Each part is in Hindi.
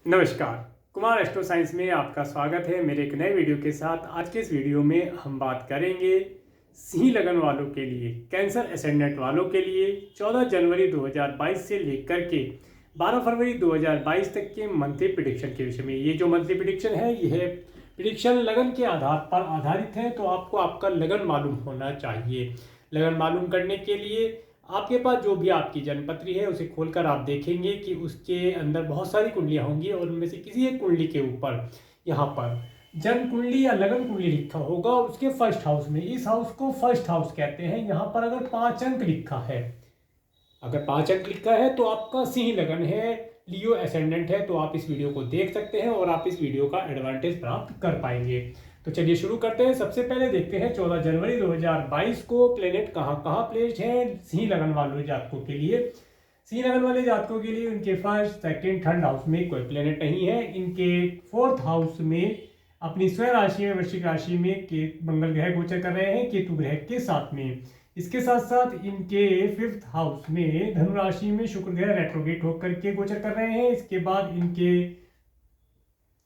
नमस्कार। कुमार एस्ट्रो साइंस में आपका स्वागत है मेरे एक नए वीडियो के साथ। आज के इस वीडियो में हम बात करेंगे सिंह लगन वालों के लिए, कैंसर एसेंडेंट वालों के लिए 14 जनवरी 2022 से लेकर के 12 फरवरी 2022 तक के मंथली प्रिडिक्शन के विषय में। ये जो मंथली प्रिडिक्शन है यह प्रिडिक्शन लगन के आधार पर आधारित है, तो आपको आपका लगन मालूम होना चाहिए। लगन मालूम करने के लिए आपके पास जो भी आपकी जन्मपत्री है उसे खोलकर आप देखेंगे कि उसके अंदर बहुत सारी कुंडलियां होंगी और उनमें से किसी एक कुंडली के ऊपर यहाँ पर जन्म कुंडली या लगन कुंडली लिखा होगा और उसके फर्स्ट हाउस में, इस हाउस को फर्स्ट हाउस कहते हैं। यहाँ पर अगर 5 अंक लिखा है, अगर 5 अंक लिखा है तो आपका सिंह लगन है, लियो एसेंडेंट है, तो आप इस वीडियो को देख सकते हैं और आप इस वीडियो का एडवांटेज प्राप्त कर पाएंगे। तो चलिए शुरू करते हैं। सबसे पहले देखते हैं 14 जनवरी 2022 को प्लेनेट कहाँ कहाँ प्लेस्ड है सिंह लगन वाले जातकों के लिए। सिंह लगन वाले जातकों के लिए उनके फर्स्ट, सेकंड, थर्ड हाउस में कोई प्लेनेट नहीं है। इनके फोर्थ हाउस में अपनी स्वयं राशि में, वृश्चिक राशि में मंगल ग्रह गोचर कर रहे हैं केतु ग्रह के साथ में। इसके साथ साथ इनके फिफ्थ हाउस में धनु राशि में शुक्र ग्रह रेट्रोगेट होकर के गोचर कर रहे हैं। इसके बाद इनके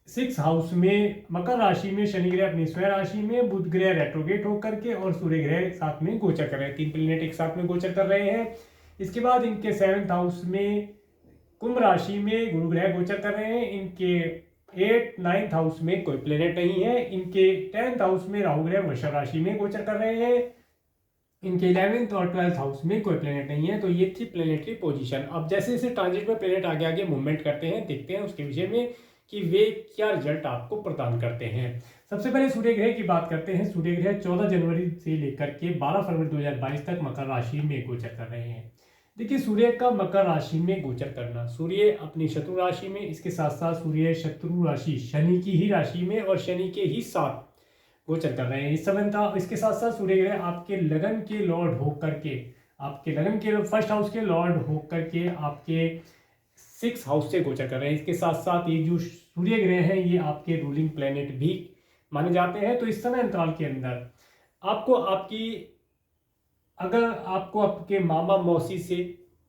सिक्स हाउस में मकर राशि में शनि ग्रह अपनी स्वयं राशि में, बुध ग्रह रेट्रोगेट होकर के और सूर्य ग्रह साथ में गोचर कर रहे हैं। 3 प्लेनेट एक साथ में गोचर कर रहे हैं। इसके बाद इनके सेवेंथ हाउस में कुंभ राशि में गुरु ग्रह गोचर कर रहे हैं। इनके 8, 9th हाउस में कोई प्लेनेट नहीं है। इनके 10th हाउस में राहु ग्रह वृषभ राशि में गोचर कर रहे हैं। इनके 11th और 12th हाउस में कोई प्लेनेट नहीं है। तो ये थी प्लेनेटरी पोजीशन। अब जैसे जैसे ट्रांजिट में प्लेनेट आगे आगे मूवमेंट करते हैं, देखते हैं उसके विषय में कि वे क्या रिजल्ट आपको प्रदान करते हैं। सबसे पहले सूर्य ग्रह की बात करते हैं। सूर्य ग्रह 14 जनवरी से लेकर के 12 फरवरी 2022 तक मकर राशि में गोचर कर रहे हैं। देखिए, सूर्य का मकर राशि में गोचर करना, सूर्य अपनी शत्रु राशि में, इसके साथ साथ सूर्य शत्रु राशि शनि की ही राशि में और शनि के ही साथ गोचर कर रहे हैं इस समय। इसके साथ साथ सूर्य ग्रह आपके लगन के लॉर्ड होकर के, आपके लगन के फर्स्ट हाउस के लॉर्ड होकर के आपके 6th हाउस से गोचर कर रहे हैं। इसके साथ साथ ये जो सूर्य ग्रह है ये आपके रूलिंग प्लेनेट भी माने जाते हैं। तो इस समय अंतराल के अंदर आपको अगर आपको आपके मामा मौसी से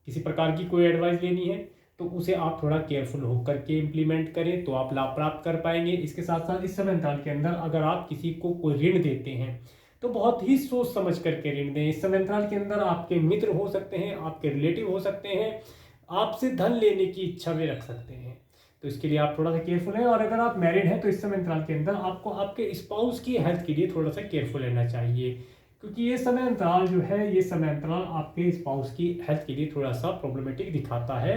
किसी प्रकार की कोई एडवाइस लेनी है तो उसे आप थोड़ा केयरफुल होकर के इम्प्लीमेंट करें तो आप लाभ प्राप्त कर पाएंगे। इसके साथ साथ इस समय अंतराल के अंदर अगर आप किसी को कोई ऋण देते हैं तो बहुत ही सोच समझ करके ऋण दें। इस समय अंतराल के अंदर आपके मित्र हो सकते हैं, आपके रिलेटिव हो सकते हैं, आपसे धन लेने की इच्छा भी रख सकते हैं, तो इसके लिए आप थोड़ा सा केयरफुल हैं। और अगर आप मैरिड हैं तो इस समय अंतराल के अंदर आपको आपके स्पाउस की हेल्थ के लिए थोड़ा सा केयरफुल रहना चाहिए, क्योंकि ये समय अंतराल जो है, ये समय अंतराल आपके स्पाउस की हेल्थ के लिए थोड़ा सा प्रॉब्लमेटिक दिखाता है।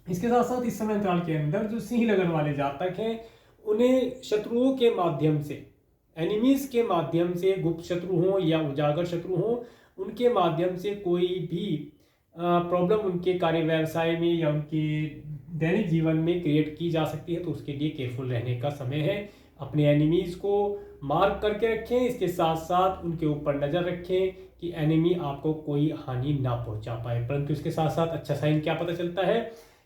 इसके साथ साथ इस समय अंतराल के अंदर जो सिंह लगन वाले जातक हैं उन्हें शत्रुओं के माध्यम से, एनिमीज के माध्यम से, गुप्त शत्रु हों या उजागर शत्रु हों, उनके माध्यम से कोई भी प्रॉब्लम उनके कार्य व्यवसाय में या उनके दैनिक जीवन में क्रिएट की जा सकती है। तो उसके लिए केयरफुल रहने का समय है। अपने एनिमीज को मार्क करके रखें, इसके साथ साथ उनके ऊपर नज़र रखें कि एनिमी आपको कोई हानि ना पहुंचा पाए। परंतु इसके साथ साथ अच्छा साइन क्या पता चलता है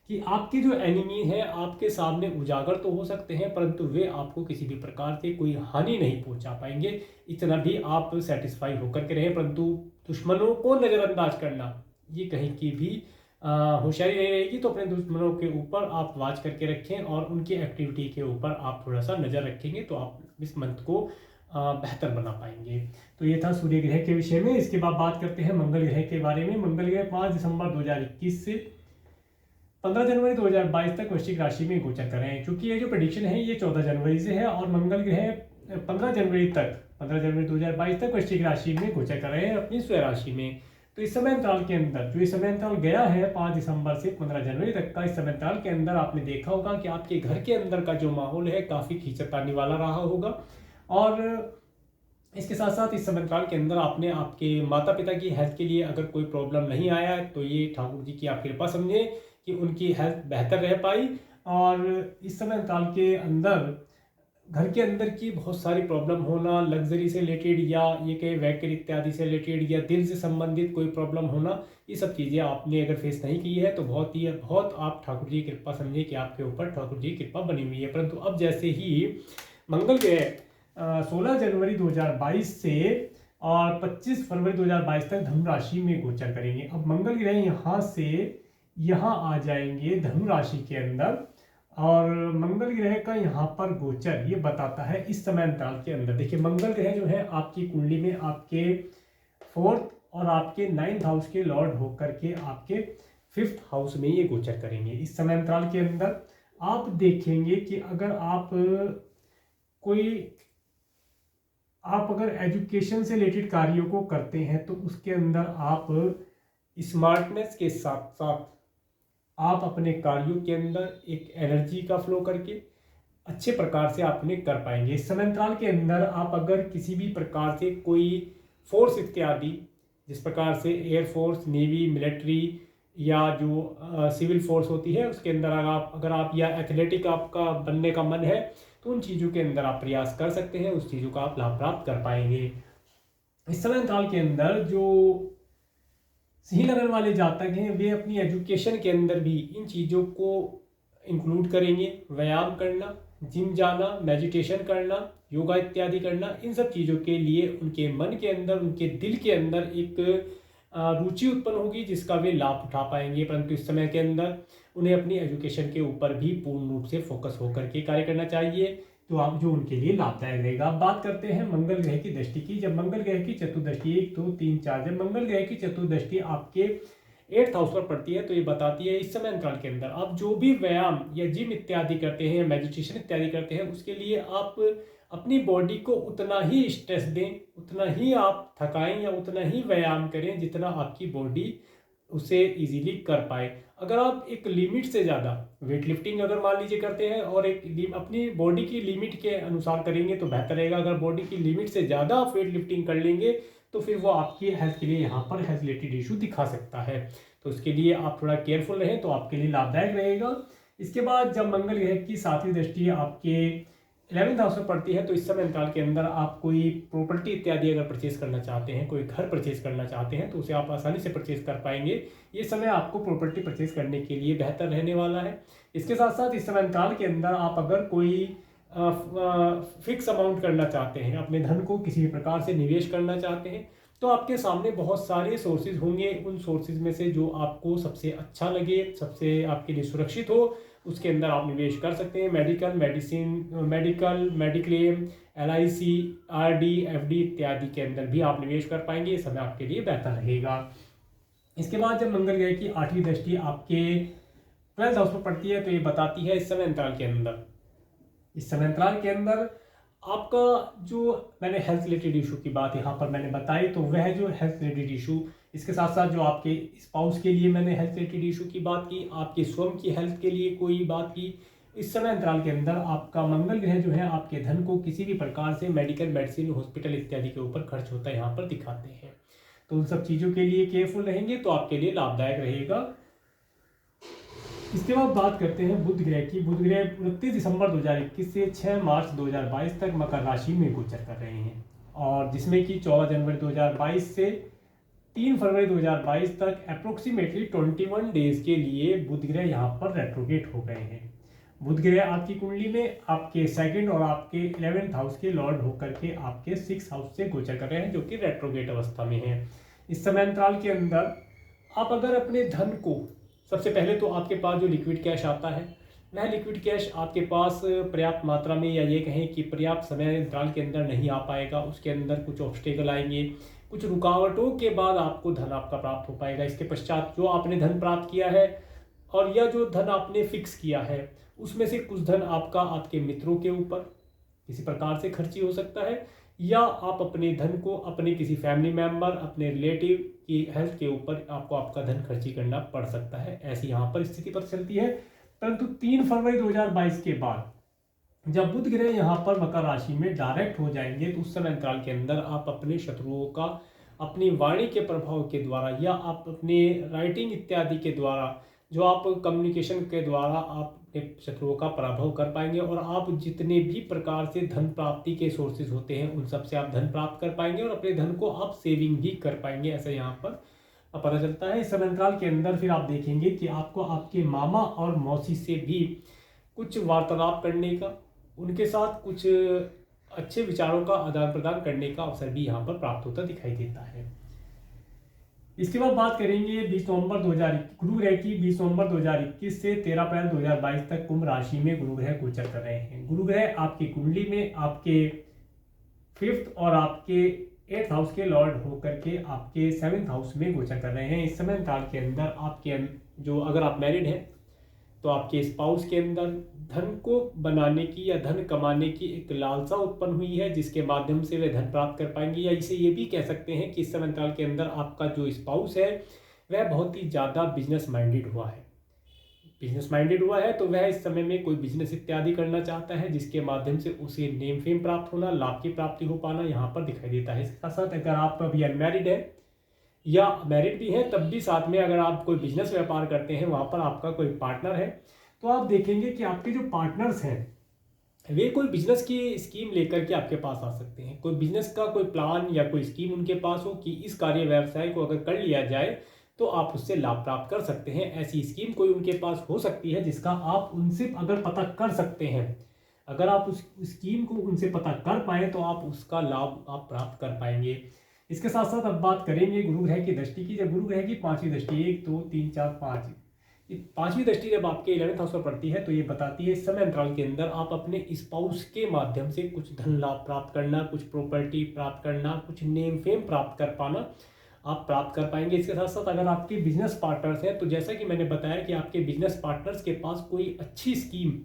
कि आपके जो एनिमी है आपके सामने उजागर तो हो सकते हैं परंतु वे आपको किसी भी प्रकार से कोई हानि नहीं पहुंचा पाएंगे। इतना भी आप सेटिस्फाई होकर के रहें। परंतु दुश्मनों को नज़रअंदाज करना ये कहीं की भी होशियारी नहीं रहेगी। तो अपने दुश्मनों के ऊपर आप वाच करके रखें और उनकी एक्टिविटी के ऊपर आप थोड़ा सा नज़र रखेंगे तो आप इस मंथ को बेहतर बना पाएंगे। तो ये था सूर्य ग्रह के विषय में। इसके बाद बात करते हैं मंगल ग्रह के बारे में। मंगल ग्रह 5 दिसंबर 2021 से 15 जनवरी 2022 तक वृश्चिक राशि में गोचर कर रहे हैं। क्योंकि ये जो प्रेडिक्शन है ये 14 जनवरी से है और मंगल ग्रह 15 जनवरी 2022 तक वृश्चिक राशि में गोचर कर रहे हैं अपनी स्वयं राशि में। तो इस समय अंतराल के अंदर जो इस समय अंतराल गया है 5 दिसंबर से 15 जनवरी तक का, इस समय अंतराल के अंदर आपने देखा होगा कि आपके घर के अंदर का जो माहौल है काफ़ी खींचतानी वाला रहा होगा। और इसके साथ साथ इस समय अंतराल के अंदर आपने आपके माता पिता की हेल्थ के लिए अगर कोई प्रॉब्लम नहीं आया तो ये ठाकुर जी की आप कृपा समझे कि उनकी हेल्थ बेहतर रह पाई। और इस समय अंतराल के अंदर घर के अंदर की बहुत सारी प्रॉब्लम होना, लग्जरी से रिलेटेड या ये कहीं व्हीकल इत्यादि से रिलेटेड या दिल से संबंधित कोई प्रॉब्लम होना, ये सब चीज़ें आपने अगर फेस नहीं की है तो बहुत आप ठाकुर जी की कृपा समझिए कि आपके ऊपर ठाकुर जी की कृपा बनी हुई है। परंतु अब जैसे ही मंगल ग्रह 16 जनवरी 2022 से और 25 फरवरी 2022 तक धनु राशि में गोचर करेंगे। अब मंगल ग्रह यहाँ से यहाँ आ जाएंगे धनु राशि के अंदर और मंगल ग्रह का यहाँ पर गोचर ये बताता है इस समय अंतराल के अंदर। देखिए मंगल ग्रह जो है आपकी कुंडली में आपके 4th और आपके 9th हाउस के लॉर्ड होकर के आपके 5th हाउस में ये गोचर करेंगे। इस समय अंतराल के अंदर आप देखेंगे कि अगर आप अगर एजुकेशन से रिलेटेड कार्यों को करते हैं तो उसके अंदर आप स्मार्टनेस के साथ साथ आप अपने कार्यों के अंदर एक एनर्जी का फ्लो करके अच्छे प्रकार से आप उन्हें कर पाएंगे। इस समय अंतराल के अंदर आप अगर किसी भी प्रकार से कोई फोर्स इत्यादि, जिस प्रकार से एयरफोर्स, नेवी, मिलिट्री या जो सिविल फोर्स होती है उसके अंदर अगर आप या एथलेटिक आपका बनने का मन है तो उन चीज़ों के अंदर आप प्रयास कर सकते हैं, उस चीज़ों का आप लाभ प्राप्त कर पाएंगे। इस समय अंतराल के अंदर जो सिंह लगन वाले जातक हैं वे अपनी एजुकेशन के अंदर भी इन चीज़ों को इंक्लूड करेंगे। व्यायाम करना, जिम जाना, मेडिटेशन करना, योगा इत्यादि करना, इन सब चीज़ों के लिए उनके मन के अंदर, उनके दिल के अंदर एक रुचि उत्पन्न होगी जिसका वे लाभ उठा पाएंगे। परंतु इस समय के अंदर उन्हें अपनी एजुकेशन के ऊपर भी पूर्ण रूप से फोकस होकर के कार्य करना चाहिए, तो आप जो उनके लिए लाभदायक रहेगा। अब बात करते हैं मंगल ग्रह की दृष्टि की। जब मंगल ग्रह की चतुर्दृष्टि 1 2 3 4 जब मंगल ग्रह की चतुर्दृष्टि आपके 8th हाउस पर पड़ती है तो ये बताती है इस समय अंतराल के अंदर आप जो भी व्यायाम या जिम इत्यादि करते हैं, मेडिटेशन इत्यादि करते हैं, उसके लिए आप अपनी बॉडी को उतना ही स्ट्रेस दें, उतना ही आप थकाएं या उतना ही व्यायाम करें जितना आपकी बॉडी उसे इजीली कर पाए। अगर आप एक लिमिट से ज़्यादा वेट लिफ्टिंग अगर मान लीजिए करते हैं और अपनी बॉडी की लिमिट के अनुसार करेंगे तो बेहतर रहेगा। अगर बॉडी की लिमिट से ज़्यादा आप वेट लिफ्टिंग कर लेंगे तो फिर वो आपकी हेल्थ के लिए यहाँ पर हेल्थ रिलेटेड इशू दिखा सकता है, तो उसके लिए आप थोड़ा केयरफुल रहें तो आपके लिए लाभदायक रहेगा। इसके बाद जब मंगल ग्रह की 7वीं दृष्टि आपके 11th हाउस में पड़ती है तो इस समय अंतराल के अंदर आप कोई प्रॉपर्टी इत्यादि अगर परचेज करना चाहते हैं, कोई घर परचेज करना चाहते हैं तो उसे आप आसानी से परचेज कर पाएंगे। ये समय आपको प्रॉपर्टी परचेज करने के लिए बेहतर रहने वाला है। इसके साथ साथ इस समय अंतराल के अंदर आप अगर कोई फिक्स अमाउंट करना चाहते हैं, अपने धन को किसी भी प्रकार से निवेश करना चाहते हैं तो आपके सामने बहुत सारे सोर्सेज होंगे। उन सोर्सेज में से जो आपको सबसे अच्छा लगे, सबसे आपके लिए सुरक्षित हो, उसके अंदर आप निवेश कर सकते हैं। Medical, mediclaim, LIC, RD, FD इत्यादि के अंदर भी आप निवेश कर पाएंगे। ये समय आपके लिए बेहतर रहेगा। इसके बाद जब मंगल ग्रह की 8वीं दृष्टि आपके 12th हाउस पर पड़ती है तो ये बताती है इस समय अंतराल के अंदर आपका जो मैंने हेल्थ रिलेटेड इशू की बात यहाँ पर मैंने बताई, तो वह जो हेल्थ रिलेटेड इशू, इसके साथ साथ जो आपके स्पाउस के लिए मैंने हेल्थ रिलेटेड इशू की बात की, आपके स्वयं की हेल्थ के लिए कोई बात की, इस समय अंतराल के अंदर आपका मंगल ग्रह जो है आपके धन को किसी भी प्रकार से मेडिकल, मेडिसिन, हॉस्पिटल इत्यादि के ऊपर खर्च होता है यहाँ पर दिखाते हैं। तो उन सब चीज़ों के लिए केयरफुल रहेंगे तो आपके लिए लाभदायक रहेगा। इसके बाद बात करते हैं बुध ग्रह की। बुध ग्रह 29 दिसंबर 2021 से 6 मार्च 2022 तक मकर राशि में गोचर कर रहे हैं, और जिसमें कि 14 जनवरी 2022 से 3 फरवरी 2022 तक अप्रोक्सीमेटली 21 डेज के लिए बुध ग्रह यहाँ पर रेट्रोगेट हो गए हैं। बुध ग्रह आपकी कुंडली में आपके 2nd और आपके 11th हाउस के लॉर्ड होकर के आपके 6th हाउस से गोचर कर रहे हैं, जो कि रेट्रोगेट अवस्था में है। इस समय अंतराल के अंदर आप अगर अपने धन को, सबसे पहले तो आपके पास जो लिक्विड कैश आता है वह लिक्विड कैश आपके पास पर्याप्त मात्रा में, या ये कहें कि पर्याप्त समय अंतराल के अंदर नहीं आ पाएगा। उसके अंदर कुछ ऑब्स्टेकल आएंगे, कुछ रुकावटों के बाद आपको धन आपका प्राप्त हो पाएगा। इसके पश्चात जो आपने धन प्राप्त किया है और या जो धन आपने फिक्स किया है उसमें से कुछ धन आपका आपके मित्रों के ऊपर किसी प्रकार से खर्ची हो सकता है, या आप अपने धन को अपने किसी फैमिली मेंबर, अपने रिलेटिव की हेल्थ के ऊपर आपको आपका धन खर्ची करना पड़ सकता है। ऐसी यहाँ पर स्थिति पर चलती है। परंतु 3 फरवरी 2022 के बाद जब बुध ग्रह यहाँ पर मकर राशि में डायरेक्ट हो जाएंगे तो उस समय अंतराल के अंदर आप अपने शत्रुओं का अपनी वाणी के प्रभाव के द्वारा या आप अपने राइटिंग इत्यादि के द्वारा, जो आप कम्युनिकेशन के द्वारा आप शत्रुओं का पराभव कर पाएंगे, और आप जितने भी प्रकार से धन प्राप्ति के सोर्सेज होते हैं उन सब से आप धन प्राप्त कर पाएंगे और अपने धन को आप सेविंग भी कर पाएंगे, ऐसा यहाँ पर पता चलता है। इस समय अंतराल के अंदर फिर आप देखेंगे कि आपको आपके मामा और मौसी से भी कुछ वार्तालाप करने का, उनके साथ कुछ अच्छे विचारों का आदान प्रदान करने का अवसर भी यहाँ पर प्राप्त होता दिखाई देता है। इसके बाद बात करेंगे 20 नवंबर 2021 गुरु ग्रह की। 20 नवंबर 2021 से 13 अप्रैल 2022 तक कुंभ राशि में गुरु ग्रह गोचर कर रहे हैं। गुरु ग्रह आपकी कुंडली में आपके 5th और आपके 8th हाउस के लॉर्ड होकर के आपके 7th हाउस में गोचर कर रहे हैं। इस समय काल के अंदर आपके जो अगर आप मैरिड हैं तो आपके स्पाउस के अंदर धन को बनाने की या धन कमाने की एक लालसा उत्पन्न हुई है, जिसके माध्यम से वे धन प्राप्त कर पाएंगे। या इसे ये भी कह सकते हैं कि इस समय काल के अंदर आपका जो स्पाउस है वह बहुत ही ज़्यादा बिजनेस माइंडेड हुआ है। बिजनेस माइंडेड हुआ है तो वह इस समय में कोई बिजनेस इत्यादि करना चाहता है, जिसके माध्यम से उसे नेम फेम प्राप्त होना, लाभ की प्राप्ति हो पाना यहाँ पर दिखाई देता है। इसके साथ साथ अगर आप अभी अनमैरिड है या मैरिड भी है तब भी साथ में अगर आप कोई बिजनेस व्यापार करते हैं, वहाँ पर आपका कोई पार्टनर है, तो आप देखेंगे कि आपके जो पार्टनर्स हैं वे कोई बिजनेस की स्कीम लेकर के आपके पास आ सकते हैं। कोई बिजनेस का कोई प्लान या कोई स्कीम उनके पास हो कि इस कार्य व्यवसाय को अगर कर लिया जाए तो आप उससे लाभ प्राप्त कर सकते हैं। ऐसी स्कीम कोई उनके पास हो सकती है जिसका आप उनसे अगर पता कर सकते हैं, अगर आप उस स्कीम को उनसे पता कर पाए तो आप उसका लाभ आप प्राप्त कर पाएंगे। इसके साथ साथ अब बात करेंगे गुरु ग्रह की दृष्टि की। जब गुरु ग्रह की 5वीं दृष्टि 1 2 3 4 5 5वीं दृष्टि जब आपके 11th हाउस पर पड़ती है तो ये बताती है इस समय अंतराल के अंदर आप अपने स्पाउस के माध्यम से कुछ धन लाभ प्राप्त करना, कुछ प्रॉपर्टी प्राप्त करना, कुछ नेम फेम प्राप्त कर पाना आप प्राप्त कर पाएंगे। इसके साथ साथ अगर आपके बिजनेस पार्टनर्स हैं तो जैसा कि मैंने बताया कि आपके बिजनेस पार्टनर्स के पास कोई अच्छी स्कीम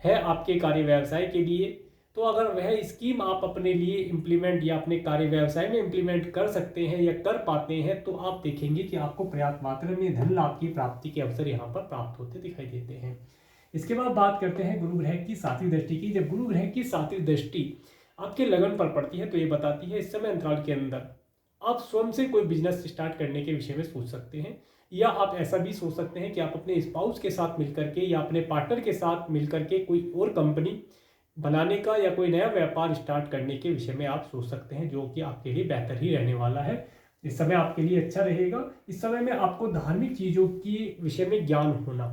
है आपके कार्य व्यवसाय के लिए, तो अगर वह स्कीम आप अपने लिए इम्प्लीमेंट या अपने कार्य व्यवसाय में इम्प्लीमेंट कर सकते हैं या कर पाते हैं तो आप देखेंगे कि आपको पर्याप्त मात्रा में धन लाभ की प्राप्ति के अवसर यहाँ पर प्राप्त होते दिखाई देते हैं। इसके बाद बात करते हैं गुरु ग्रह की 7वीं दृष्टि की। जब गुरु ग्रह की 7वीं दृष्टि आपके लगन पर पड़ती है तो ये बताती है इस समय अंतराल के अंदर आप स्वयं से कोई बिजनेस स्टार्ट करने के विषय में सोच सकते हैं, या आप ऐसा भी सोच सकते हैं कि आप अपने स्पाउस के साथ मिलकर के या अपने पार्टनर के साथ मिलकर के कोई और कंपनी बनाने का या कोई नया व्यापार स्टार्ट करने के विषय में आप सोच सकते हैं, जो कि आपके लिए बेहतर ही रहने वाला है। इस समय आपके लिए अच्छा रहेगा। इस समय में आपको धार्मिक चीज़ों की विषय में ज्ञान होना,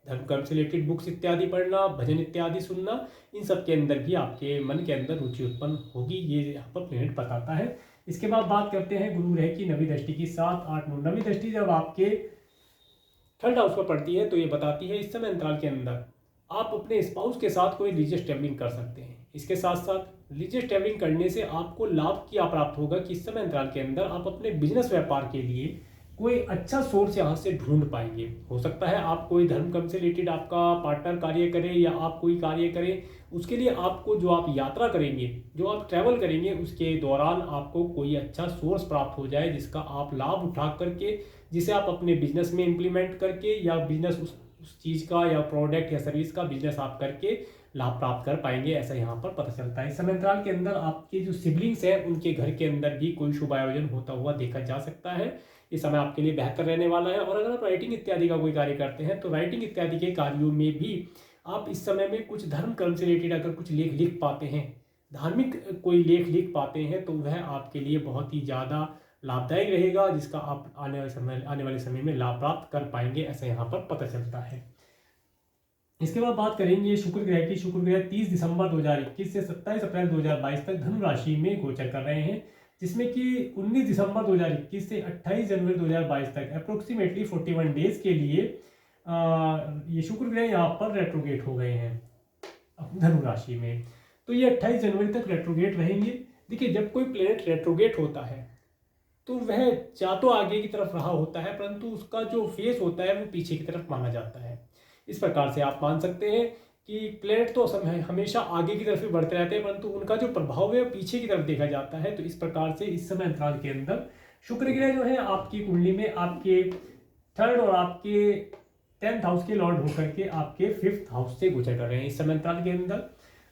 धर्म कर्म से रिलेटेड बुक्स इत्यादि पढ़ना, भजन इत्यादि सुनना, इन सब के अंदर भी आपके मन के अंदर रुचि उत्पन्न होगी, ये यहाँ पर प्लेनेट बताता है। इसके बाद बात करते हैं गुरु ग्रह की 9वीं दृष्टि की। 7 8 9 9वीं दृष्टि जब आपके 3rd हाउस पर पड़ती है तो ये बताती है इस समय अंतराल के अंदर आप अपने स्पाउस के साथ कोई रिलीजियस ट्रैवलिंग कर सकते हैं। इसके साथ साथ रिलीजियस ट्रैवलिंग करने से आपको लाभ क्या प्राप्त होगा कि इस समय अंतराल के अंदर आप अपने बिजनेस व्यापार के लिए कोई अच्छा सोर्स यहाँ से ढूंढ पाएंगे। हो सकता है आप कोई धर्म कर्म से रिलेटेड आपका पार्टनर कार्य करे या आप कोई कार्य करें, उसके लिए आपको जो आप यात्रा करेंगे, जो आप ट्रैवल करेंगे, उसके दौरान आपको कोई अच्छा सोर्स प्राप्त हो जाए जिसका आप लाभ उठा करके, जिसे आप अपने बिजनेस में इम्प्लीमेंट करके या बिजनेस उस चीज़ का या प्रोडक्ट या सर्विस का बिजनेस आप करके लाभ प्राप्त कर पाएंगे, ऐसा यहाँ पर पता चलता है। इस समय अंतराल के अंदर आपके जो सिबलिंग्स हैं उनके घर के अंदर भी कोई शुभ आयोजन होता हुआ देखा जा सकता है। इस समय आपके लिए बेहतर रहने वाला है। और अगर आप राइटिंग इत्यादि का कोई कार्य करते हैं तो राइटिंग इत्यादि के कार्यों में भी आप इस समय में कुछ धर्म कर्म से रिलेटेड अगर कुछ लेख लिख पाते हैं, धार्मिक कोई लेख लिख पाते हैं, तो वह आपके लिए बहुत ही ज़्यादा लाभदायक रहेगा, जिसका आप आने वाले समय में लाभ प्राप्त कर पाएंगे, ऐसा यहाँ पर पता चलता है। इसके बाद बात करेंगे शुक्र ग्रह की। शुक्र ग्रह 30 दिसंबर 2021 से 27 अप्रैल 2022 तक धनु राशि में गोचर कर रहे हैं, जिसमें कि 19 दिसंबर 2021 से 28 जनवरी 2022 तक अप्रोक्सीमेटली 41 डेज के लिए ये शुक्र ग्रह यहाँ पर रेट्रोगेट हो गए हैं धनु राशि में। तो ये 28 जनवरी तक रेट्रोगेट रहेंगे। देखिए, जब कोई प्लेनेट रेट्रोगेट होता है तो वह या तो आगे की तरफ रहा होता है, परंतु उसका जो फेस होता है वो पीछे की तरफ माना जाता है। इस प्रकार से आप मान सकते हैं कि प्लेनेट तो हमेशा आगे की तरफ ही बढ़ते रहते हैं, परंतु उनका जो प्रभाव है पीछे की तरफ देखा जाता है। तो इस प्रकार से इस समय अंतराल के अंदर शुक्र ग्रह जो है आपकी कुंडली में आपके 3rd और आपके 10th हाउस के लॉर्ड होकर के आपके 5th हाउस से गोचर कर रहे हैं। इस समय अंतराल के अंदर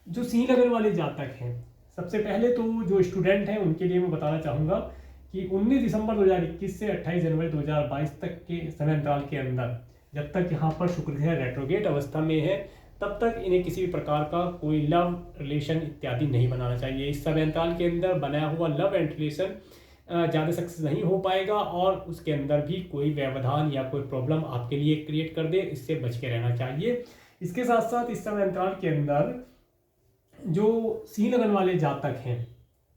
जो सिंह लगन वाले जातक हैं, सबसे पहले तो जो स्टूडेंट हैं उनके लिए मैं बताना चाहूँगा कि 19 दिसंबर 2021 से 28 जनवरी 2022 तक के समय अंतराल के अंदर जब तक यहाँ पर शुक्र ग्रह रेट्रोगेट अवस्था में है, तब तक इन्हें किसी भी प्रकार का कोई लव रिलेशन इत्यादि नहीं बनाना चाहिए। इस समय अंतराल के अंदर बनाया हुआ लव एंड रिलेशन ज़्यादा सक्सेस नहीं हो पाएगा और उसके अंदर भी कोई व्यवधान या कोई प्रॉब्लम आपके लिए क्रिएट कर दे, इससे बच के रहना चाहिए। इसके साथ साथ इस समय अंतराल के अंदर जो सिंह लगन वाले जातक हैं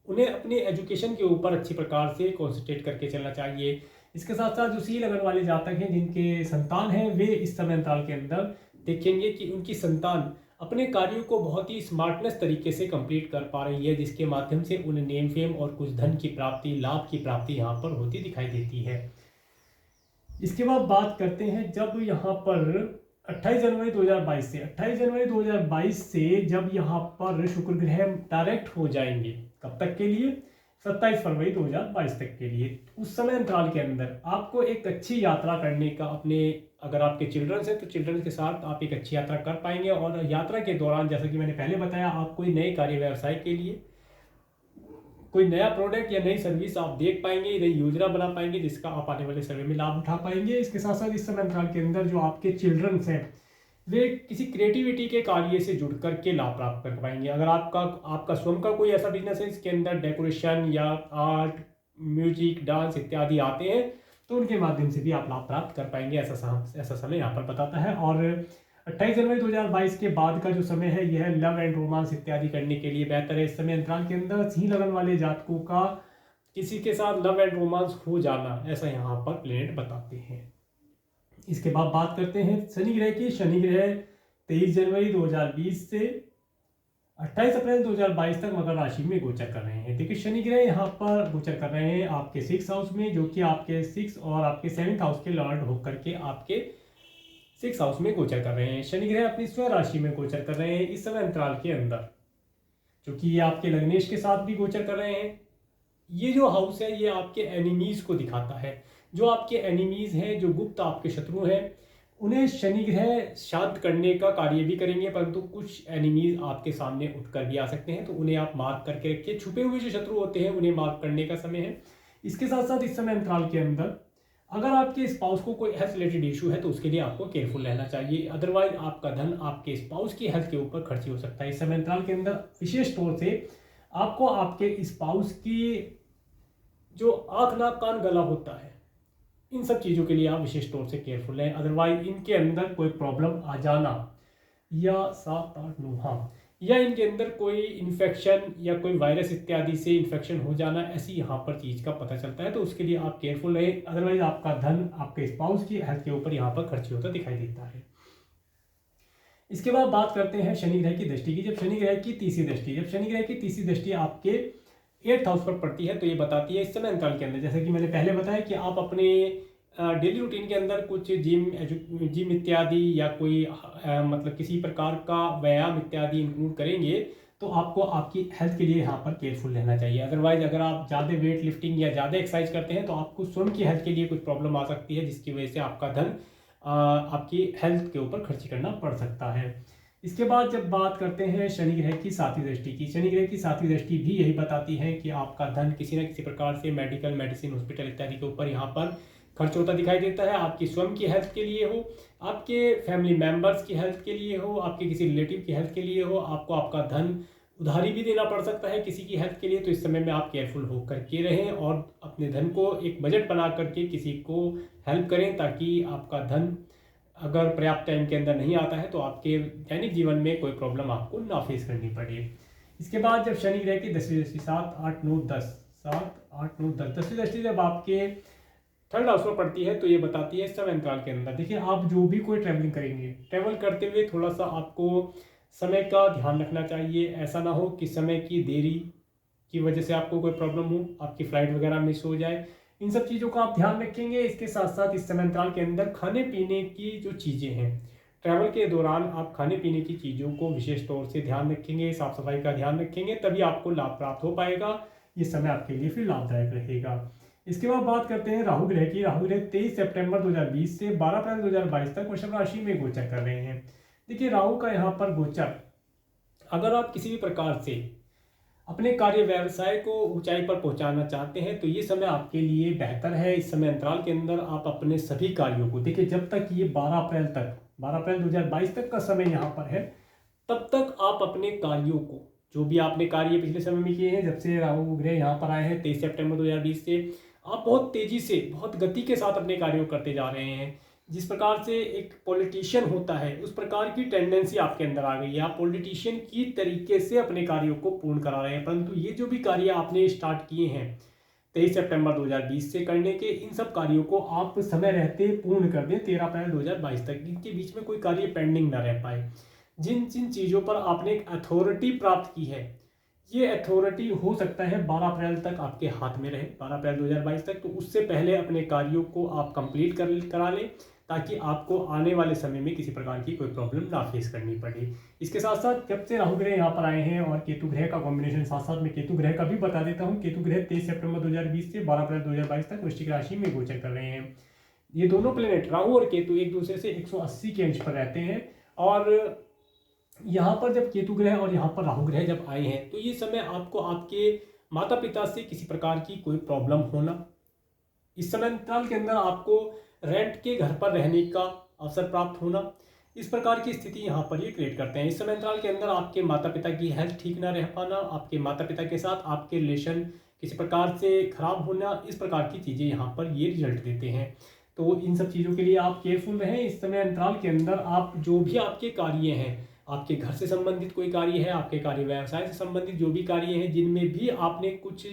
उन्हें अपनी एजुकेशन के ऊपर अच्छी प्रकार से कॉन्सेंट्रेट करके चलना चाहिए। इसके साथ साथ जो सी लगन वाले जातक हैं जिनके संतान हैं, वे इस समय अंतराल के अंदर देखेंगे कि उनकी संतान अपने कार्यों को बहुत ही स्मार्टनेस तरीके से कंप्लीट कर पा रही है, जिसके माध्यम से उन्हें नेम फेम और कुछ धन की प्राप्ति, लाभ की प्राप्ति यहाँ पर होती दिखाई देती है। इसके बाद बात करते हैं जब यहाँ पर 28 जनवरी 2022 से जब यहाँ पर शुक्र ग्रह डायरेक्ट हो जाएंगे, कब तक के लिए? 27 फरवरी 2022 तक के लिए। उस समय अंतराल के अंदर आपको एक अच्छी यात्रा करने का, अपने अगर आपके चिल्ड्रंस हैं तो चिल्ड्रंस के साथ आप एक अच्छी यात्रा कर पाएंगे। और यात्रा के दौरान जैसा कि मैंने पहले बताया, आप कोई नए कार्य व्यवसाय के लिए कोई नया प्रोडक्ट या नई सर्विस आप देख पाएंगे, नई योजना बना पाएंगे, जिसका आप आने वाले समय में लाभ उठा पाएंगे। इसके साथ साथ इस समय अंतराल के अंदर जो आपके चिल्ड्रंस हैं वे किसी क्रिएटिविटी के कार्य से जुड़ करके लाभ प्राप्त कर पाएंगे। अगर आपका स्वयं का कोई ऐसा बिजनेस है जिसके अंदर डेकोरेशन या आर्ट, म्यूजिक, डांस इत्यादि आते हैं, तो उनके माध्यम से भी आप लाभ प्राप्त कर पाएंगे, ऐसा समय यहाँ पर बताता है। और 28 जनवरी 2022 के बाद का जो समय है यह लव एंड रोमांस इत्यादि करने के लिए बेहतर है। इस समय अंतराल के अंदर सिंह लगन वाले जातकों का किसी के साथ लव एंड रोमांस हो जाना, ऐसा यहाँ पर प्लेनेट बताते हैं। इसके बाद बात करते हैं शनि ग्रह की। शनि ग्रह 23 जनवरी 2020 से 28 अप्रैल 2022 तक मकर राशि में गोचर कर रहे हैं। देखिए शनि ग्रह यहाँ पर गोचर कर रहे हैं आपके 6th हाउस में, जो कि आपके 6 और आपके 7th हाउस के लॉर्ड होकर के आपके 6th हाउस में गोचर कर रहे हैं। शनि ग्रह अपनी स्व राशि में गोचर कर रहे हैं इस समय अंतराल के अंदर, क्योंकि ये आपके लग्नेश के साथ भी गोचर कर रहे हैं। ये जो हाउस है ये आपके एनिमीज को दिखाता है। जो आपके एनिमीज हैं, जो गुप्त आपके शत्रु हैं, उन्हें शनि ग्रह शांत करने का कार्य भी करेंगे, परंतु कुछ एनिमीज आपके सामने उठकर भी आ सकते हैं, तो उन्हें आप मार्क करके रखिए। छुपे हुए जो शत्रु होते हैं उन्हें मार्क करने का समय है। इसके साथ साथ इस समय अंतराल के अंदर अगर आपके स्पाउस को कोई हेल्थ रिलेटेड इशू है तो उसके लिए आपको केयरफुल रहना चाहिए, अदरवाइज आपका धन आपके स्पाउस की हेल्थ के ऊपर खर्च हो सकता है। इस समय अंतराल के अंदर विशेष तौर से आपको आपके स्पाउस की जो आँख, नाक, कान, गला होता है, इन सब चीज़ों के लिए आप विशेष तौर से केयरफुल हैं, अदरवाइज इनके अंदर कोई प्रॉब्लम आ जाना या 7, 8, 9 हाँ, या इनके अंदर कोई इन्फेक्शन या कोई वायरस इत्यादि से इन्फेक्शन हो जाना, ऐसी यहाँ पर चीज़ का पता चलता है, तो उसके लिए आप केयरफुल रहें, अदरवाइज आपका धन आपके स्पाउस की हेल्थ के ऊपर यहाँ पर खर्च होता दिखाई देता है। इसके बाद बात करते हैं शनि ग्रह की दृष्टि की। जब शनि ग्रह की तीसरी दृष्टि आपके 8th हाउस पर पड़ती है तो ये बताती है इस समय अंतराल के अंदर, जैसे कि मैंने पहले बताया कि आप अपने डेली रूटीन के अंदर कुछ जिम इत्यादि या कोई मतलब किसी प्रकार का व्यायाम इत्यादि इंक्लूड करेंगे, तो आपको आपकी हेल्थ के लिए यहाँ पर केयरफुल रहना चाहिए। अदरवाइज अगर आप ज़्यादा वेट लिफ्टिंग या ज़्यादा एक्सरसाइज करते हैं तो आपको स्वयं की हेल्थ के लिए कुछ प्रॉब्लम आ सकती है, जिसकी वजह से आपका धन आपकी हेल्थ के ऊपर खर्च करना पड़ सकता है। इसके बाद जब बात करते हैं शनि ग्रह की 7वीं दृष्टि की, शनि ग्रह की 7वीं दृष्टि भी यही बताती है कि आपका धन किसी न किसी प्रकार से मेडिसिन, हॉस्पिटल इत्यादि के ऊपर यहाँ पर खर्च होता दिखाई देता है। आपकी स्वयं की हेल्थ के लिए हो, आपके फैमिली मेंबर्स की हेल्थ के लिए हो, आपके किसी रिलेटिव की हेल्थ के लिए हो, आपको आपका धन उधारी भी देना पड़ सकता है किसी की हेल्थ के लिए, तो इस समय में आप केयरफुल होकर के रहें और अपने धन को एक बजट बना करके किसी को हेल्प करें, ताकि आपका धन अगर पर्याप्त टाइम के अंदर नहीं आता है तो आपके दैनिक जीवन में कोई प्रॉब्लम आपको ना फेस करनी पड़े। इसके बाद जब शनि ग्रह की 10वीं दृष्टि 7, 8, 9, 10 10वीं दृष्टि जब आपके 3rd हाउस पर पड़ती है तो ये बताती है इस समय अंतराल के अंदर, देखिए आप जो भी कोई ट्रैवलिंग करेंगे, ट्रैवल करते हुए थोड़ा सा आपको समय का ध्यान रखना चाहिए। ऐसा ना हो कि समय की देरी की वजह से आपको कोई प्रॉब्लम हो, आपकी फ्लाइट वगैरह मिस हो जाए, इन सब चीज़ों का आप ध्यान रखेंगे। इसके साथ साथ इस समय अंतराल के अंदर खाने पीने की जो चीज़ें हैं, ट्रैवल के दौरान आप खाने पीने की चीज़ों को विशेष तौर से ध्यान रखेंगे, साफ सफाई का ध्यान रखेंगे, तभी आपको लाभ प्राप्त हो पाएगा। ये समय आपके लिए फिर लाभदायक रहेगा। इसके बाद बात करते हैं राहु ग्रह की। राहु ग्रह 23 सितंबर 2020 से 12 अप्रैल 2022 तक वृषभ राशि में गोचर कर रहे हैं। देखिए राहु का यहाँ पर गोचर, अगर आप किसी भी प्रकार से अपने कार्य व्यवसाय को ऊंचाई पर पहुंचाना चाहते हैं तो ये समय आपके लिए बेहतर है। इस समय अंतराल के अंदर आप अपने सभी कार्यों को, देखिए जब तक ये 12 अप्रैल 2022 तक का समय यहाँ पर है, तब तक आप अपने कार्यों को, जो भी आपने कार्य पिछले समय में किए हैं, जब से राहु ग्रह यहाँ पर आए हैं 23 सितंबर 2020 से, आप बहुत तेजी से, बहुत गति के साथ अपने कार्यों करते जा रहे हैं। जिस प्रकार से एक पॉलिटिशियन होता है उस प्रकार की टेंडेंसी आपके अंदर आ गई है। आप पॉलिटिशियन की तरीके से अपने कार्यों को पूर्ण करा रहे हैं, परंतु ये जो भी कार्य आपने स्टार्ट किए हैं 23 सितंबर 2020 से करने के, इन सब कार्यों को आप समय रहते पूर्ण कर दें 13 अप्रैल 2022 तक। इनके बीच में कोई कार्य पेंडिंग ना रह पाए। जिन जिन चीज़ों पर आपने एक अथॉरिटी प्राप्त की है, ये अथॉरिटी हो सकता है 12 अप्रैल तक आपके हाथ में रहे, 12 अप्रैल 2022 तक। तो उससे पहले अपने कार्यों को आप कंप्लीट करा लें, ताकि आपको आने वाले समय में किसी प्रकार की कोई प्रॉब्लम ना फेस करनी पड़े। इसके साथ साथ जब से राहु ग्रह यहाँ पर आए हैं और केतु ग्रह का कॉम्बिनेशन, साथ साथ में केतु ग्रह का भी बता देता हूँ। केतु ग्रह 23 सितंबर 2020 से 12 अप्रैल 2022 तक वृश्चिक राशि में गोचर कर रहे हैं। ये दोनों प्लेनेट राहु और केतु एक दूसरे से 180 के अंश पर रहते हैं, और यहाँ पर जब केतु ग्रह और यहाँ पर राहु ग्रह जब आए हैं तो ये समय आपको आपके माता पिता से किसी प्रकार की कोई प्रॉब्लम होना, इस समय अंतराल के अंदर आपको रेंट के घर पर रहने का अवसर प्राप्त होना, इस प्रकार की स्थिति यहाँ पर ये क्रिएट करते हैं। इस समय अंतराल के अंदर आपके माता पिता की हेल्थ ठीक ना रह पाना, आपके माता पिता के साथ आपके रिलेशन किसी प्रकार से खराब होना, इस प्रकार की चीज़ें यहाँ पर ये रिजल्ट देते हैं। तो इन सब चीज़ों के लिए आप केयरफुल रहें। इस समय अंतराल के अंदर आप जो भी आपके कार्य हैं, आपके घर से संबंधित कोई कार्य है, आपके कार्य व्यवसाय से संबंधित जो भी कार्य हैं, जिनमें भी आपने कुछ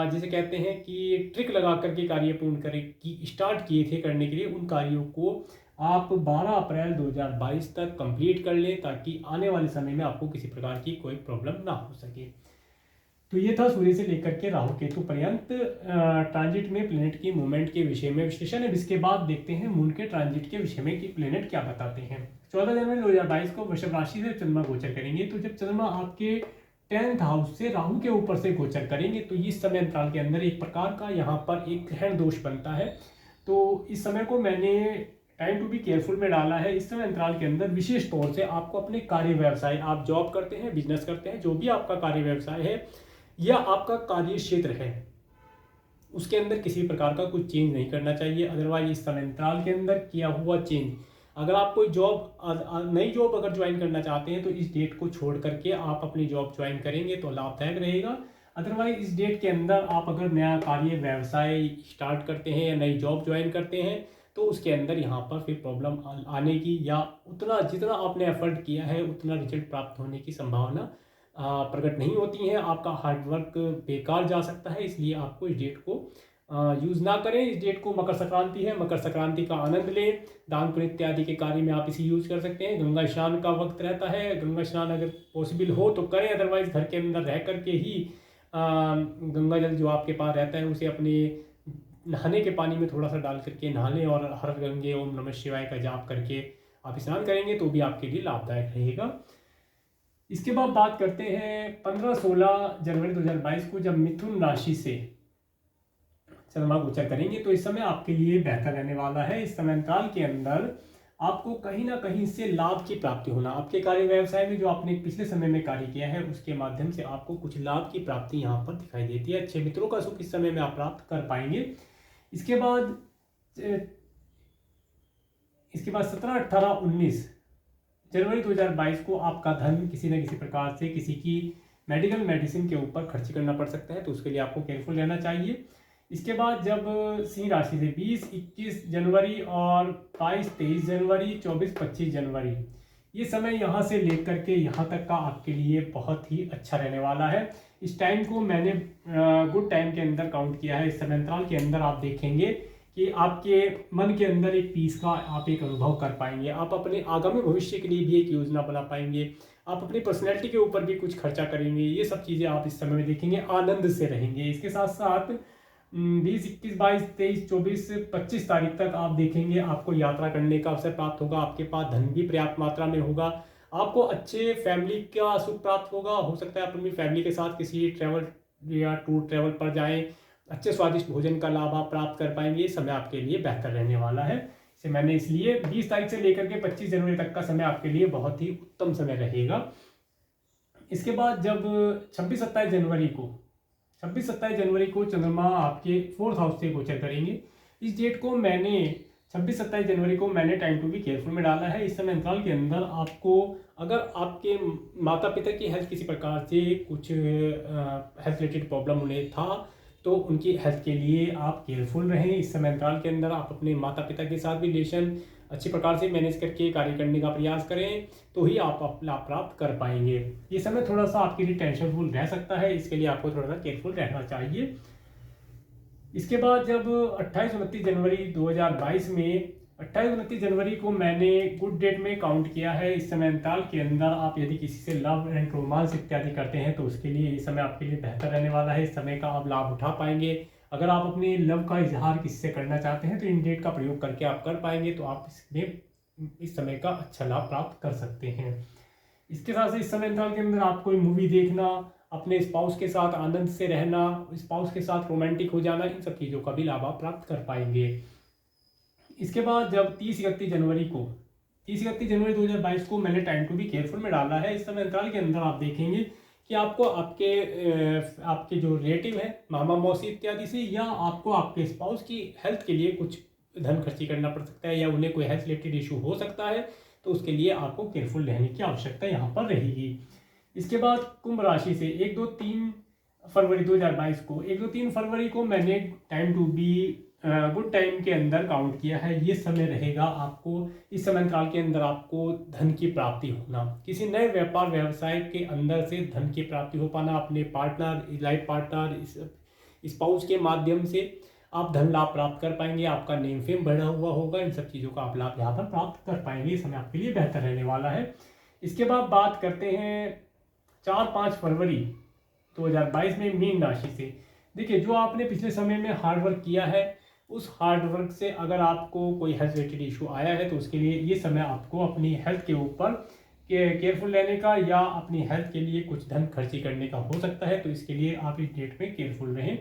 जिसे कहते हैं कि ट्रिक लगा करके कार्य पूर्ण करें कि स्टार्ट किए थे करने के लिए, उन कार्यों को आप 12 अप्रैल 2022 तक कंप्लीट कर लें, ताकि आने वाले समय में आपको किसी प्रकार की कोई प्रॉब्लम ना हो सके। तो ये था सूर्य से लेकर के राहु केतु पर्यंत ट्रांजिट में प्लेनेट की मूवमेंट के विषय में विश्लेषण। अब इसके बाद देखते हैं मून के ट्रांजिट के विषय में कि प्लेनेट क्या बताते हैं। 14 जनवरी 2022 को वृषभ राशि से चंद्रमा गोचर करेंगे। तो जब चंद्रमा आपके 10th हाउस से राहु के ऊपर से गोचर करेंगे तो इस समय अंतराल के अंदर एक प्रकार का यहाँ पर एक ग्रहण दोष बनता है। तो इस समय को मैंने टाइम टू बी केयरफुल में डाला है। इस समय अंतराल के अंदर विशेष तौर से आपको अपने कार्य व्यवसाय, आप जॉब करते हैं, बिजनेस करते हैं, जो भी आपका कार्य व्यवसाय है या आपका कार्य क्षेत्र है, उसके अंदर किसी प्रकार का कुछ चेंज नहीं करना चाहिए। अदरवाइज इस समय अंतराल के अंदर किया हुआ चेंज, अगर आप कोई जॉब नई जॉब अगर ज्वाइन करना चाहते हैं तो इस डेट को छोड़ करके आप अपनी जॉब ज्वाइन करेंगे तो लाभदायक रहेगा। अदरवाइज इस डेट के अंदर आप अगर नया कार्य व्यवसाय स्टार्ट करते हैं या नई जॉब ज्वाइन करते हैं तो उसके अंदर यहाँ पर फिर प्रॉब्लम आने की या उतना जितना आपने एफर्ट किया है उतना रिजल्ट प्राप्त होने की संभावना प्रकट नहीं होती है। आपका हार्डवर्क बेकार जा सकता है, इसलिए आपको इस डेट को यूज़ ना करें। इस डेट को मकर संक्रांति है, मकर संक्रांति का आनंद लें। दान पुण्य इत्यादि के कार्य में आप इसे यूज़ कर सकते हैं। गंगा स्नान का वक्त रहता है, गंगा स्नान अगर पॉसिबल हो तो करें, अदरवाइज घर के अंदर रह करके ही गंगा जल जो आपके पास रहता है उसे अपने नहाने के पानी में थोड़ा सा डाल करके नहा लें और हर गंगे ओम नमः शिवाय का जाप करके आप स्नान करेंगे तो भी आपके लिए लाभदायक रहेगा। इसके बाद बात करते हैं 15-16 जनवरी 2022 को जब मिथुन राशि से चंद्रमा गोचर करेंगे तो इस समय आपके लिए बेहतर रहने वाला है। इस समय अंतराल के अंदर आपको कहीं ना कहीं से लाभ की प्राप्ति होना, आपके कार्य व्यवसाय में जो आपने पिछले समय में कार्य किया है उसके माध्यम से आपको कुछ लाभ की प्राप्ति यहाँ पर दिखाई देती है। अच्छे मित्रों का सुख इस समय में आप प्राप्त कर पाएंगे। इसके बाद 17, 18, 19 जनवरी 2022 को आपका धन किसी न किसी प्रकार से किसी की मेडिकल मेडिसिन के ऊपर खर्च करना पड़ सकता है, तो उसके लिए आपको केयरफुल रहना चाहिए। इसके बाद जब सिंह राशि से 20, 21 जनवरी और 22, 23 जनवरी, 24, 25 जनवरी, ये समय यहाँ से लेकर के यहाँ तक का आपके लिए बहुत ही अच्छा रहने वाला है। इस टाइम को मैंने गुड टाइम के अंदर काउंट किया है। इस समय अंतराल के अंदर आप देखेंगे कि आपके मन के अंदर एक पीस का आप एक अनुभव कर पाएंगे। आप अपने आगामी भविष्य के लिए भी एक योजना बना पाएंगे। आप अपनी पर्सनैलिटी के ऊपर भी कुछ खर्चा करेंगे। ये सब चीज़ें आप इस समय में देखेंगे, आनंद से रहेंगे। इसके साथ साथ 20, 21, 22, 23, 24, 25 तारीख तक आप देखेंगे आपको यात्रा करने का अवसर प्राप्त होगा। आपके पास धन भी पर्याप्त मात्रा में होगा। आपको अच्छे फैमिली का सुख प्राप्त होगा। हो सकता है आप अपनी फैमिली के साथ किसी ट्रैवल या टूर ट्रैवल पर जाएं, अच्छे स्वादिष्ट भोजन का लाभ आप प्राप्त कर पाएंगे। ये समय आपके लिए बेहतर रहने वाला है। इसे मैंने इसलिए 20 तारीख से लेकर के 25 जनवरी तक का समय आपके लिए बहुत ही उत्तम समय रहेगा। इसके बाद जब 26-27 जनवरी को चंद्रमा आपके 4th हाउस से गोचर करेंगे। इस डेट को मैंने 26-27 जनवरी को मैंने टाइम टू बी केयरफुल में डाला है। इस समय अंतराल के अंदर आपको अगर आपके माता पिता की हेल्थ किसी प्रकार से कुछ हेल्थ रिलेटेड प्रॉब्लम उन्हें था तो उनकी हेल्थ के लिए आप केयरफुल रहें। इस समय अंतराल के अंदर आप अपने माता पिता के साथ भी रिलेशन अच्छी प्रकार से मैनेज करके कार्य करने का प्रयास करें, तो ही आप लाभ प्राप्त कर पाएंगे। ये समय थोड़ा सा आपके लिए टेंशनफुल रह सकता है, इसके लिए आपको थोड़ा सा केयरफुल रहना चाहिए। इसके बाद जब 28-29 जनवरी 2022 में 28-29 जनवरी को मैंने गुड डेट में काउंट किया है। इस समय अंतराल के अंदर आप यदि किसी से लव एंड रोमांस इत्यादि करते हैं तो उसके लिए ये समय आपके लिए बेहतर रहने वाला है। इस समय का आप लाभ उठा पाएंगे। अगर आप अपने लव का इजहार किसी से करना चाहते हैं तो इन डेट का प्रयोग करके आप कर पाएंगे, तो आप इस समय का अच्छा लाभ प्राप्त कर सकते हैं। इसके साथ इस समय अंतराल के अंदर आप कोई मूवी देखना, अपने स्पाउस के साथ आनंद से रहना, स्पाउस के साथ रोमांटिक हो जाना, इन सब चीज़ों का भी लाभ आप प्राप्त कर पाएंगे। इसके बाद जब 30-31 जनवरी 2022 को मैंने टाइम टू बी केयरफुल में डाला है। इस समय अंतराल के अंदर आप देखेंगे कि आपको आपके जो रिलेटिव है, मामा मौसी इत्यादि से, या आपको आपके स्पाउस की हेल्थ के लिए कुछ धन खर्ची करना पड़ सकता है, या उन्हें कोई हेल्थ रिलेटेड इशू हो सकता है, तो उसके लिए आपको केयरफुल रहने की आवश्यकता यहाँ पर रहेगी। इसके बाद कुंभ राशि से 1-2-3 फरवरी 2022 को 1-2-3 फरवरी को मैंने time to be good time के अंदर काउंट किया है। ये समय रहेगा आपको, इस समय काल के अंदर आपको धन की प्राप्ति होना, किसी नए व्यापार व्यवसाय के अंदर से धन की प्राप्ति हो पाना, अपने पार्टनर, लाइफ पार्टनर, स्पाउस के माध्यम से आप धन लाभ प्राप्त कर पाएंगे। आपका नेम फेम बढ़ा हुआ होगा, इन सब चीज़ों का आप लाभ यहाँ पर प्राप्त कर पाएंगे। इस समय आपके लिए बेहतर रहने वाला है। इसके बाद बात करते हैं 4-5 फरवरी 2022 में मीन राशि से। देखिए, जो आपने पिछले समय में हार्ड वर्क किया है, उस हार्ड वर्क से अगर आपको कोई हेल्थ रिलेटेड इशू आया है तो उसके लिए ये समय आपको अपनी हेल्थ के ऊपर केयरफुल रहने का, या अपनी हेल्थ के लिए कुछ धन खर्ची करने का हो सकता है, तो इसके लिए आप इस डेट में केयरफुल रहें।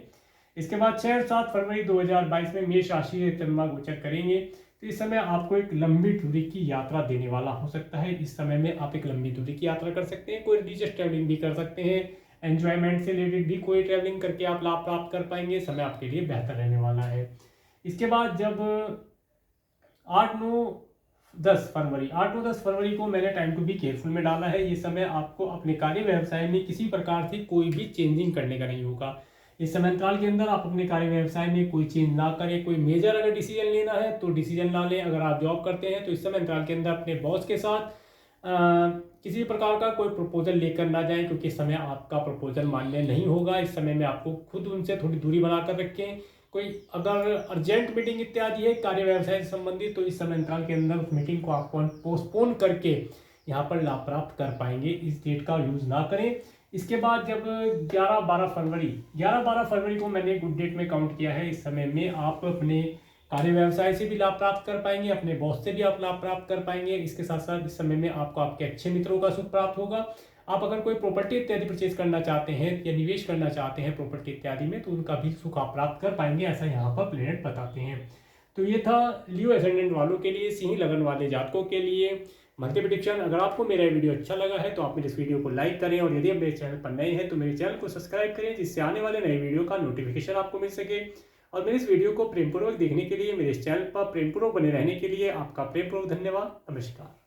इसके बाद 6-7 फरवरी 2022 में मेष राशि से चंद्रमा गोचर करेंगे, तो इस समय आपको एक लंबी दूरी की यात्रा देने वाला हो सकता है। इस समय में आप एक लंबी दूरी की यात्रा कर सकते हैं, कोई रिलीजियस ट्रैवलिंग भी कर सकते हैं, एंजॉयमेंट से रिलेटेड भी कोई ट्रैवलिंग करके आप लाभ प्राप्त कर पाएंगे। समय आपके लिए बेहतर रहने वाला है। इसके बाद जब 8-9-10 फरवरी को मैंने टाइम टू बी केयरफुल में डाला है। ये समय आपको अपने कार्य व्यवसाय में किसी प्रकार से कोई भी चेंजिंग करने का नहीं होगा। इस समय अंतराल के अंदर आप अपने कार्य व्यवसाय में कोई चेंज ना करें। कोई मेजर अगर डिसीजन लेना है तो डिसीजन ना लें। अगर आप जॉब करते हैं तो इस समय अंतराल के अंदर अपने बॉस के साथ किसी प्रकार का कोई प्रपोजल लेकर ना जाएं, क्योंकि इस समय आपका प्रपोजल मान्य नहीं होगा। इस समय में आपको खुद उनसे थोड़ी दूरी बनाकर रखें। कोई अगर अर्जेंट मीटिंग इत्यादि है कार्य व्यवसाय से संबंधित, तो इस समय अंतराल के अंदर उस मीटिंग को आप पोस्टपोन करके यहाँ पर लाभ प्राप्त कर पाएंगे। इस डेट का यूज ना करें। इसके बाद जब 11-12 फरवरी को मैंने गुड डेट में काउंट किया है। इस समय में आप अपने कार्य व्यवसाय से भी लाभ प्राप्त कर पाएंगे, अपने बॉस से भी आप लाभ प्राप्त कर पाएंगे। इसके साथ साथ इस समय में आपको आपके अच्छे मित्रों का सुख प्राप्त होगा। आप अगर कोई प्रॉपर्टी इत्यादि परचेज करना चाहते हैं या निवेश करना चाहते हैं प्रॉपर्टी इत्यादि में, तो उनका भी सुख आप प्राप्त कर पाएंगे, ऐसा यहाँ पर प्लेनेट बताते हैं। तो ये था लियो एसेंडेंट वालों के लिए, सिंह लगन वाले जातकों के लिए मंथली प्रेडिक्शन। अगर आपको मेरा वीडियो अच्छा लगा है तो आप मेरे इस वीडियो को लाइक करें, और यदि आप मेरे चैनल पर नए हैं तो मेरे चैनल को सब्सक्राइब करें, जिससे आने वाले नए वीडियो का नोटिफिकेशन आपको मिल सके। और मेरे इस वीडियो को प्रेमपूर्वक देखने के लिए, मेरे इस चैनल पर प्रेमपूर्वक बने रहने के लिए आपका प्रेमपूर्वक धन्यवाद। नमस्कार।